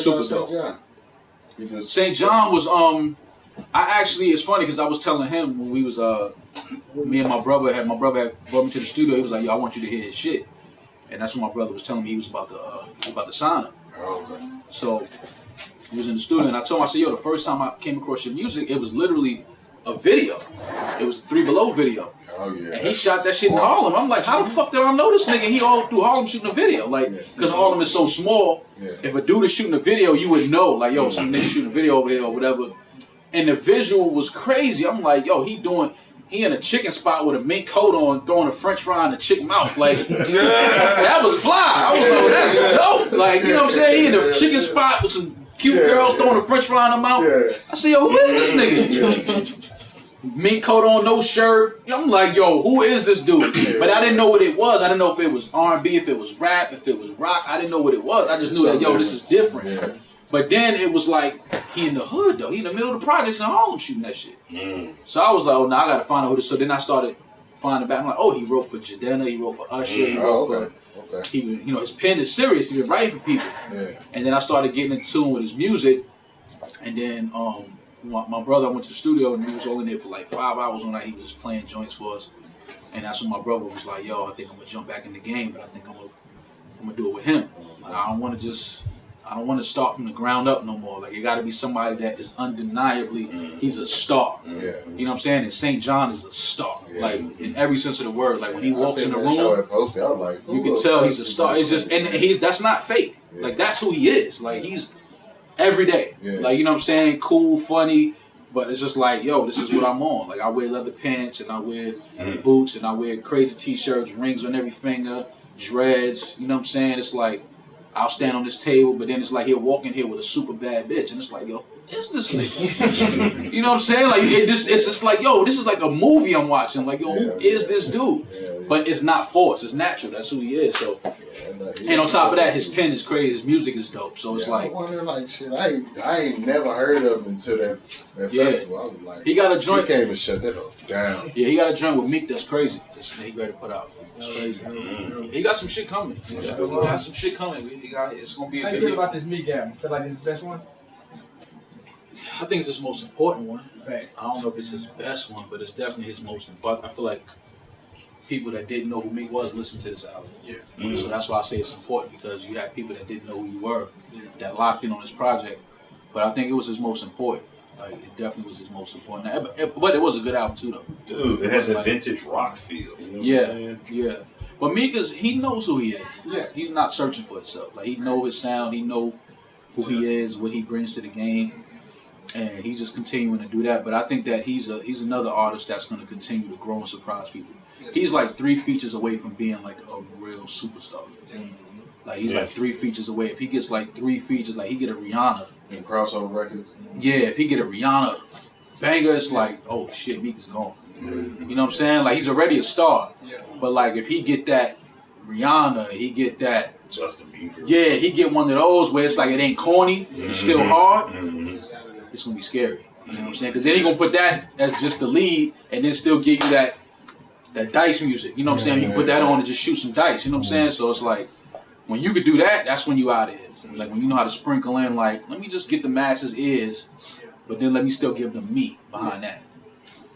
super dope. SAINt JHN was it's funny because I was telling him when we was me and my brother had brought me to the studio. He was like, yo, I want you to hear his shit, and that's what my brother was telling me he was about to sign him. Oh, okay. So he was in the studio, and I told him, I said, yo, the first time I came across your music, it was literally a video. It was a 3 Below video. Oh yeah. And he shot that shit in Harlem. I'm like, how the fuck did I know this nigga? He all through Harlem shooting a video. Like, because Harlem is so small, if a dude is shooting a video, you would know. Like, yo, some nigga shooting a video over here or whatever. And the visual was crazy. I'm like, yo, he in a chicken spot with a mink coat on, throwing a French fry in a chick mouth. Like, that was fly. I was like, that's dope. Like, you know what I'm saying? He in a chicken spot with some cute girls throwing a French fry in her mouth. I said, yo, who is this nigga? Mink coat on, no shirt. I'm like, yo, who is this dude? But I didn't know what it was. I didn't know if it was R&B, if it was rap, if it was rock. I didn't know what it was. I just knew that, yo, this is different. But then it was like, he in the hood though. He in the middle of the projects in Harlem shooting that shit. So I was like, oh, now I gotta find out who this. So then I started finding back. I'm like, oh, he wrote for Jadena, he wrote for Usher, he wrote for, he, you know, his pen is serious. He been writing for people. And then I started getting in tune with his music. And then my brother, I went to the studio and he was only there for like 5 hours one night. He was just playing joints for us. And that's when my brother was like, yo, I think I'm gonna jump back in the game, but I think I'm gonna do it with him. Like, I don't want to start from the ground up no more. Like, it got to be somebody that is undeniably, he's a star. You know what I'm saying? And SAINt JHN is a star. Like, in every sense of the word. Like, when he walks in the room, you can tell he's a star. It's just, and that's not fake. Like, that's who he is. Like, he's every day. Like, you know what I'm saying? Cool, funny. But it's just like, yo, this is what I'm on. Like, I wear leather pants and I wear boots and I wear crazy t-shirts, rings on every finger, dreads. You know what I'm saying? It's like, I'll stand on this table, but then it's like he'll walk in here with a super bad bitch, and it's like, yo, is this nigga? You know what I'm saying? Like, it's just like, yo, this is like a movie I'm watching. Like, yo, who is this dude? But it's not forced; it's natural. That's who he is. So, and on top of that, his pen is crazy. His music is dope. So it's like, I wonder, like, shit, I ain't never heard of him until that festival. I was like, he got a joint. He came and shut that down. Yeah, he got a joint with Meek that's crazy. He ready to put out. It's crazy. He got some shit coming. He got some shit coming. It's gonna be a How you feel about this Meek album? Feel like this is the best one? I think it's his most important one. Fact. I don't know if it's his best one, but it's definitely his most important. I feel like people that didn't know who Meek was listened to this album. So that's why I say it's important, because you had people that didn't know who you were that locked in on this project. But I think it was his most important. Like, it definitely was his most important. But it was a good album too, though. Dude, it had the vintage rock feel. You know what I'm saying? But Meek he knows who he is. Yeah. He's not searching for himself. Like, he know his sound. He know who he is, what he brings to the game, and he's just continuing to do that. But I think that he's another artist that's going to continue to grow and surprise people. He's like 3 features away from being like a real superstar. Like, he's like 3 features away. If he gets like 3 features, like he get a Rihanna. And crossover records. Yeah, if he get a Rihanna banger, it's like, oh shit, Meek is gone. You know what I'm saying? Like, he's already a star. But like, if he get that Rihanna, he get that Justin Bieber. Yeah, he get one of those where it's like it ain't corny, it's still hard. It's gonna be scary. You know what I'm saying? Because then he gonna put that as just the lead, and then still give you that dice music. You know what I'm saying? You can put that on and just shoot some dice. You know what I'm saying? So it's like, when you could do that, that's when you out of here. Like, when you know how to sprinkle in, like, let me just get the masses' ears, but then let me still give them meat behind that.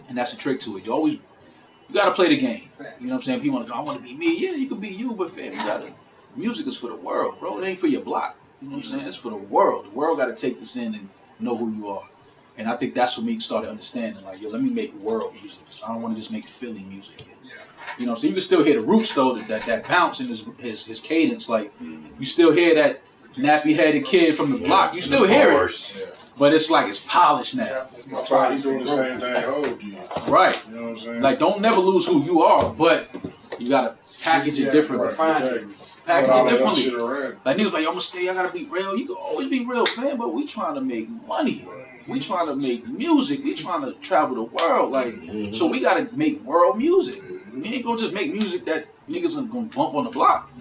And that's the trick to it. You gotta play the game. You know what I'm saying? People want to go, I want to be me. Yeah, you can be you, but fam, music is for the world, bro. It ain't for your block. You know what I'm saying? It's for the world. The world gotta take this in and know who you are. And I think that's what Meek started understanding. Like, yo, let me make world music. I don't want to just make Philly music. You know what I'm saying? You can still hear the roots, though, that bounce in his cadence. Like, you still hear that nappy-headed kid from the block. You still hear it. But it's like, it's polished now. My father, he's doing the same thing old dude. Right. You know what I'm saying? Like, don't never lose who you are, but you got to package it differently. Package it differently. Like, niggas like, I'm going to stay, I got to be real. You can always be real, fam, but we trying to make money. We trying to make music. We trying to travel the world. Like, so we got to make world music. We ain't gonna just make music that niggas are gonna bump on the block.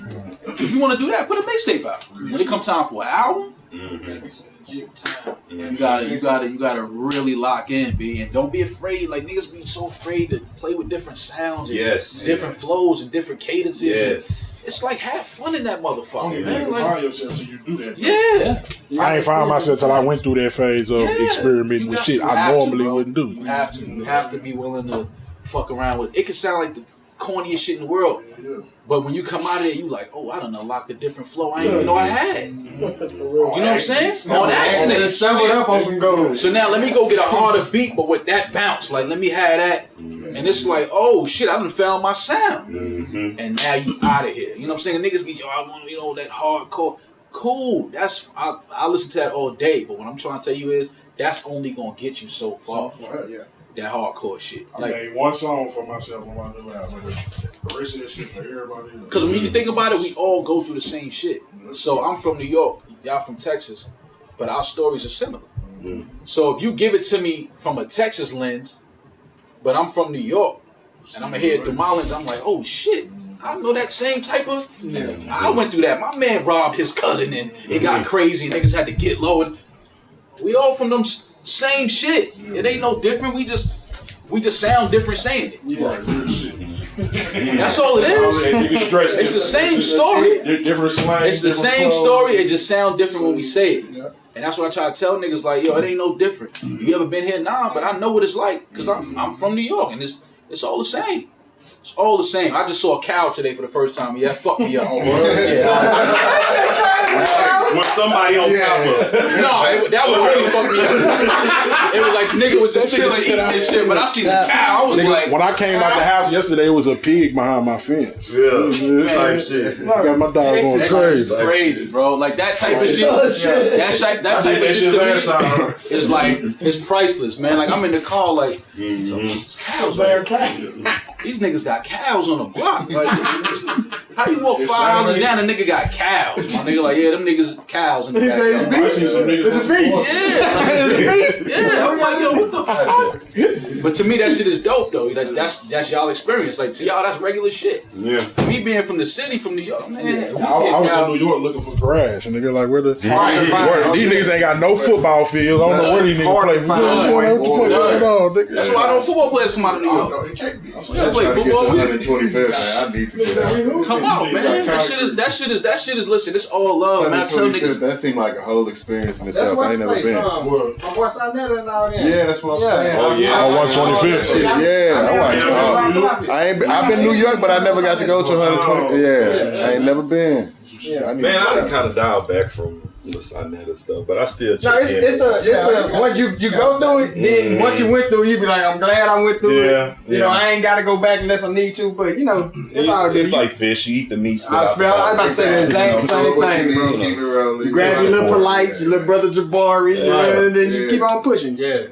If you wanna do that, put a mixtape out. When it comes time for an album, you gotta really lock in, B, and don't be afraid. Like, niggas be so afraid to play with different sounds and different flows and different cadences. it's like have fun in that motherfucker, You man. ain't Like, find yourself till you do that. yeah. I ain't found myself till I went through that phase of experimenting with shit I normally wouldn't do. You have to. You have to be willing to fuck around with. It can sound like the corniest shit in the world, but when you come out of there, you like, oh, I done unlocked a different flow I didn't even know I had. You know what I'm saying? On accident. Just stumbled up on some gold. So now let me go get a harder beat, but with that bounce, like let me have that, and it's like, oh shit, I done found my sound, and now you out of here. You know what I'm saying? Niggas get, yo, I want, that hardcore. Cool, that's I listen to that all day, but what I'm trying to tell you is that's only gonna get you so far. That hardcore shit. I made one song for myself on my new album. The rest of that shit for everybody else. Because when you think about it, we all go through the same shit. So I'm from New York, y'all from Texas, but our stories are similar. So if you give it to me from a Texas lens, but I'm from New York, and I'm gonna hear it through my lens, I'm like, oh shit, I know that same type of. I went through that. My man robbed his cousin, and it got crazy. And niggas had to get low. And we all from them same shit. It ain't no different. We just sound different saying it. That's all it is. It's the same story. Different slang. It's the same story. It just sounds different when we say it. And that's what I try to tell niggas, like, yo, it ain't no different. You ever been here? Nah, but I know what it's like because I'm from New York, and it's all the same. It's all the same. I just saw a cow today for the first time. Yeah, fuck me up. With somebody on top of it. No, that would really fuck me up. It was like nigga was just chilling eating this shit, but I seen the cow. I was like, when I came out the house yesterday, it was a pig behind my fence. Type shit. I got my dog going crazy. Crazy, bro. Like that type of shit. That type of shit to me is like it's priceless, man. Like I'm in the car, like cows, man. These niggas got cows on the block. Like, how you walk 5 houses down, a nigga got cows? My nigga like, yeah, them niggas cows in the backyard. I see some niggas. It's a beef. Yeah, I'm like, yo, what the fuck? But to me, that shit is dope, though. Like, that's y'all experience. Like, to y'all, that's regular shit. Yeah. Me being from the city, from New York, man. I was in New York looking for grass, and they're like, where these niggas ain't got no football field. I don't know where these niggas play football. That's why I don't football players come out of New York. Play football. 125th, I need to get out. Come out, man. That shit is. Listen, it's all love, man. I tell niggas. That seemed like a whole experience in That's itself. I ain't never been. My boy SAINt and all that. Yeah, that's what I'm saying. Oh yeah. On 125th. Yeah, I've been in New York, but I never got to go to 120. Yeah, I ain't never been. Man, I kind of dialed back from the SAINt and stuff, but I still. No, it's a once you go through it, then once you went through, you be like, I'm glad I went through it. You know, I ain't got to go back unless I need to, but you know, it's all good. It's like fish. You eat the meat. I was about to say the exact same thing, bro. Keep it rolling. You grab your little polite, your little brother Jabari, and then you keep on pushing. Yeah.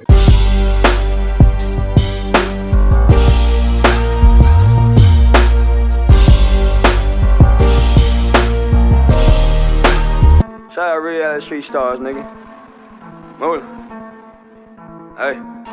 Shout out Reallyfe Street Starz, nigga. Moving. Hey.